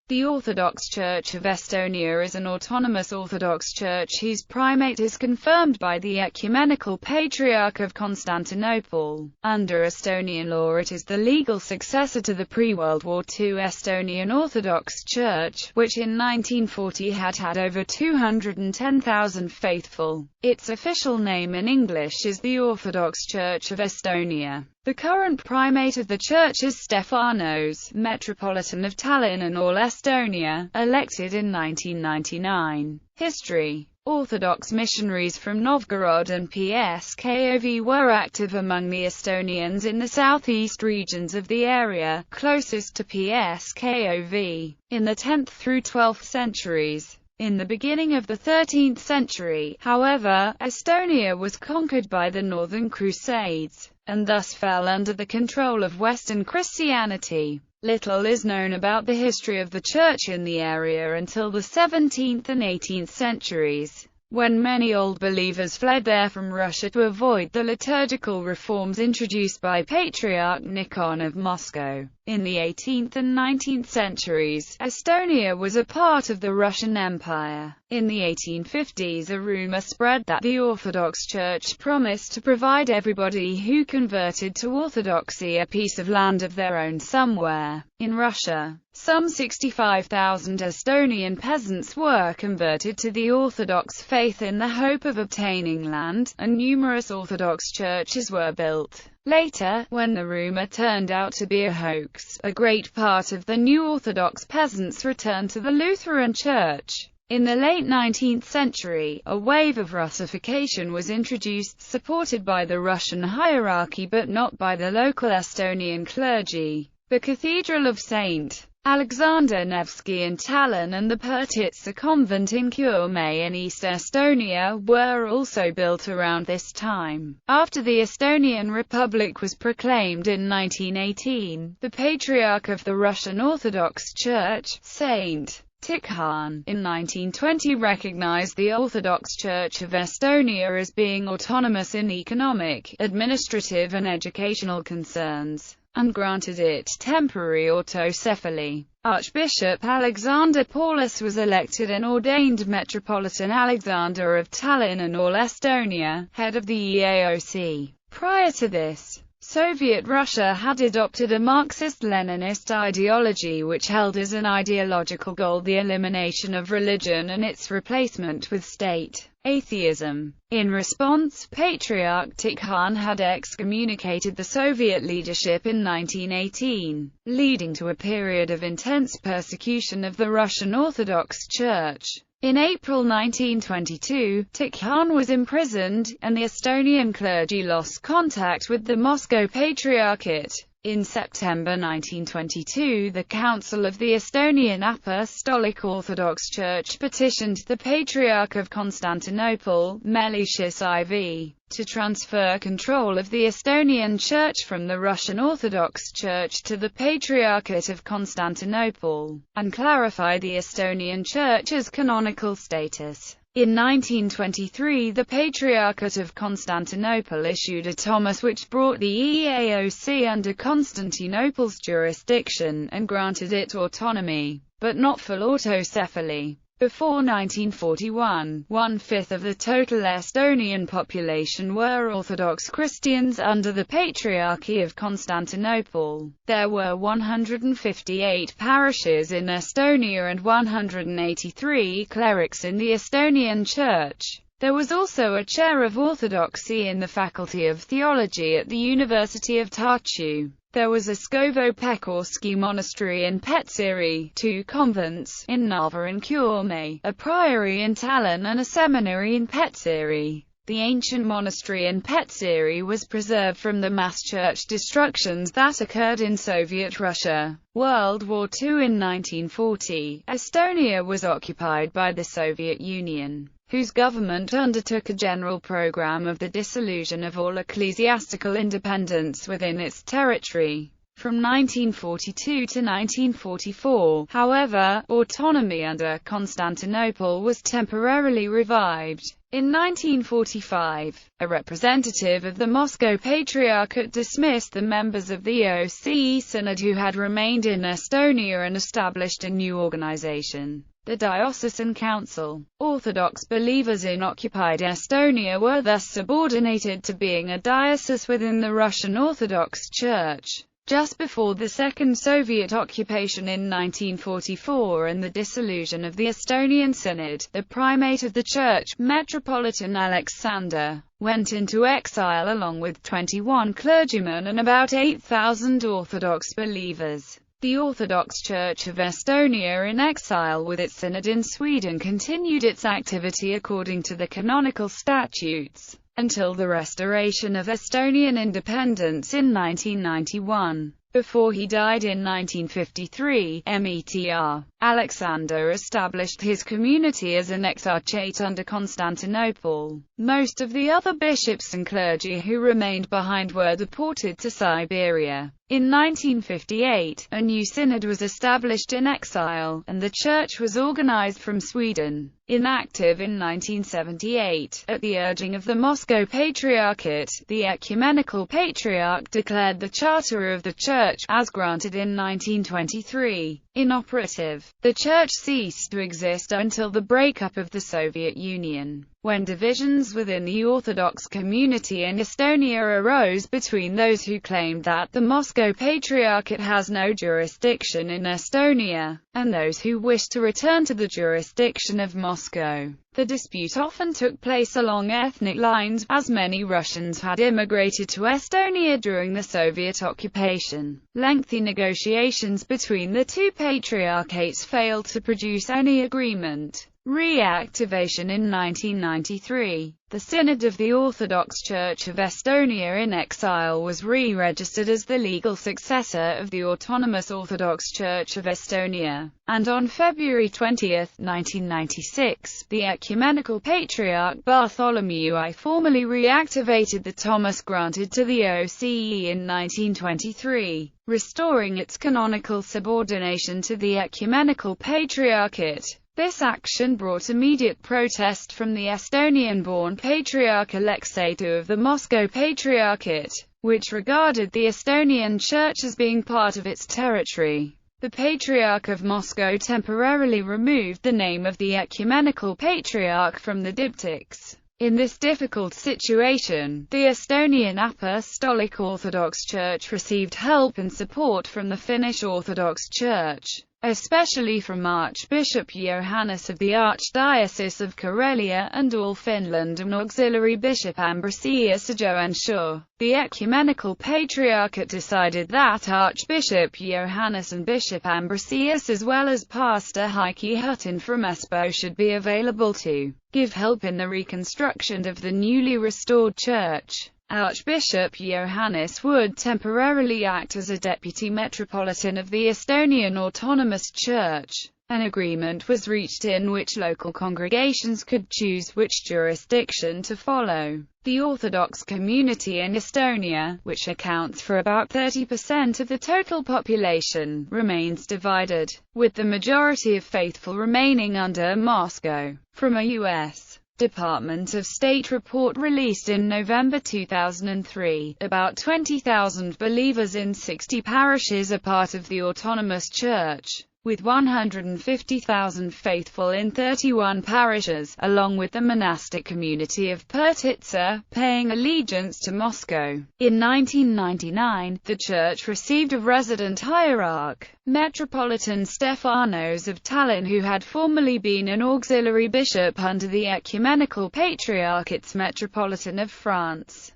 The Orthodox Church of Estonia is an autonomous Orthodox Church whose primate is confirmed by the Ecumenical Patriarch of Constantinople. Under Estonian law, it is the legal successor to the pre-World War II Estonian Orthodox Church, which in 1940 had over 210,000 faithful. Its official name in English is the Orthodox Church of Estonia. The current primate of the church is Stefanos, Metropolitan of Tallinn and all Estonia, elected in 1999. History. Orthodox missionaries from Novgorod and Pskov were active among the Estonians in the southeast regions of the area, closest to Pskov, in the 10th through 12th centuries. In the beginning of the 13th century, however, Estonia was conquered by the Northern Crusades, and thus fell under the control of Western Christianity. Little is known about the history of the church in the area until the 17th and 18th centuries, when many old believers fled there from Russia to avoid the liturgical reforms introduced by Patriarch Nikon of Moscow. In the 18th and 19th centuries, Estonia was a part of the Russian Empire. In the 1850s, a rumor spread that the Orthodox Church promised to provide everybody who converted to Orthodoxy a piece of land of their own somewhere in Russia. Some 65,000 Estonian peasants were converted to the Orthodox faith in the hope of obtaining land, and numerous Orthodox churches were built. Later, when the rumor turned out to be a hoax, a great part of the new Orthodox peasants returned to the Lutheran Church. In the late 19th century, a wave of Russification was introduced, supported by the Russian hierarchy but not by the local Estonian clergy. The Cathedral of St. Alexander Nevsky in Tallinn and the Purtitsa convent in Kuurme in East Estonia were also built around this time. After the Estonian Republic was proclaimed in 1918, the Patriarch of the Russian Orthodox Church, St. Tikhon, in 1920 recognized the Orthodox Church of Estonia as being autonomous in economic, administrative and educational concerns, and granted it temporary autocephaly. Archbishop Alexander Paulus was elected and ordained Metropolitan Alexander of Tallinn and all Estonia, head of the EAOC. Prior to this, Soviet Russia had adopted a Marxist-Leninist ideology which held as an ideological goal the elimination of religion and its replacement with state atheism. In response, Patriarch Tikhon had excommunicated the Soviet leadership in 1918, leading to a period of intense persecution of the Russian Orthodox Church. In April 1922, Tikhon was imprisoned, and the Estonian clergy lost contact with the Moscow Patriarchate. In September 1922, the Council of the Estonian Apostolic Orthodox Church petitioned the Patriarch of Constantinople, Meletius IV, to transfer control of the Estonian Church from the Russian Orthodox Church to the Patriarchate of Constantinople, and clarify the Estonian Church's canonical status. In 1923, the Patriarchate of Constantinople issued a Thomas which brought the EAOC under Constantinople's jurisdiction, and granted it autonomy, but not full autocephaly. Before 1941, 1/5 of the total Estonian population were Orthodox Christians under the Patriarchy of Constantinople. There were 158 parishes in Estonia and 183 clerics in the Estonian Church. There was also a chair of Orthodoxy in the Faculty of Theology at the University of Tartu. There was a Skovo-Pekorski monastery in Petseri, 2 convents, in Narva and Kuurme, a priory in Tallinn and a seminary in Petseri. The ancient monastery in Petseri was preserved from the mass church destructions that occurred in Soviet Russia. World War II. In 1940, Estonia was occupied by the Soviet Union, whose government undertook a general program of the dissolution of all ecclesiastical independence within its territory. From 1942 to 1944, however, autonomy under Constantinople was temporarily revived. In 1945, a representative of the Moscow Patriarchate dismissed the members of the OCE Synod who had remained in Estonia and established a new organization, the Diocesan Council. Orthodox believers in occupied Estonia were thus subordinated to being a diocese within the Russian Orthodox Church. Just before the second Soviet occupation in 1944 and the dissolution of the Estonian Synod, the primate of the church, Metropolitan Alexander, went into exile along with 21 clergymen and about 8,000 Orthodox believers. The Orthodox Church of Estonia in exile with its synod in Sweden continued its activity according to the canonical statutes, until the restoration of Estonian independence in 1991. Before he died in 1953, Metr. Alexander established his community as an exarchate under Constantinople. Most of the other bishops and clergy who remained behind were deported to Siberia. In 1958, a new synod was established in exile, and the church was organized from Sweden. Inactive in 1978, at the urging of the Moscow Patriarchate, the Ecumenical Patriarch declared the Charter of the Church, as granted in 1923, inoperative. The Church ceased to exist until the breakup of the Soviet Union, when divisions within the Orthodox community in Estonia arose between those who claimed that the Moscow Patriarchate has no jurisdiction in Estonia, and those who wished to return to the jurisdiction of Moscow. The dispute often took place along ethnic lines, as many Russians had immigrated to Estonia during the Soviet occupation. Lengthy negotiations between the two patriarchates failed to produce any agreement. Reactivation in 1993. The Synod of the Orthodox Church of Estonia in exile was re-registered as the legal successor of the Autonomous Orthodox Church of Estonia, and on February 20, 1996, the Ecumenical Patriarch Bartholomew I formally reactivated the Thomas granted to the OCE in 1923, restoring its canonical subordination to the Ecumenical Patriarchate. This action brought immediate protest from the Estonian-born Patriarch Alexei II of the Moscow Patriarchate, which regarded the Estonian Church as being part of its territory. The Patriarch of Moscow temporarily removed the name of the Ecumenical Patriarch from the diptychs. In this difficult situation, the Estonian Apostolic Orthodox Church received help and support from the Finnish Orthodox Church, especially from Archbishop Johannes of the Archdiocese of Karelia and all Finland and Auxiliary Bishop Ambrosius Joensuu. The Ecumenical Patriarchate decided that Archbishop Johannes and Bishop Ambrosius as well as Pastor Heikki Hutton from Espoo should be available to give help in the reconstruction of the newly restored church. Archbishop Johannes would temporarily act as a deputy metropolitan of the Estonian Autonomous Church. An agreement was reached in which local congregations could choose which jurisdiction to follow. The Orthodox community in Estonia, which accounts for about 30% of the total population, remains divided, with the majority of faithful remaining under Moscow. From a U.S. Department of State report released in November 2003, about 20,000 believers in 60 parishes are part of the Autonomous Church, with 150,000 faithful in 31 parishes, along with the monastic community of Pertitsa, paying allegiance to Moscow. In 1999, the church received a resident hierarch, Metropolitan Stephanos of Tallinn, who had formerly been an auxiliary bishop under the Ecumenical Patriarchate's Metropolitan of France.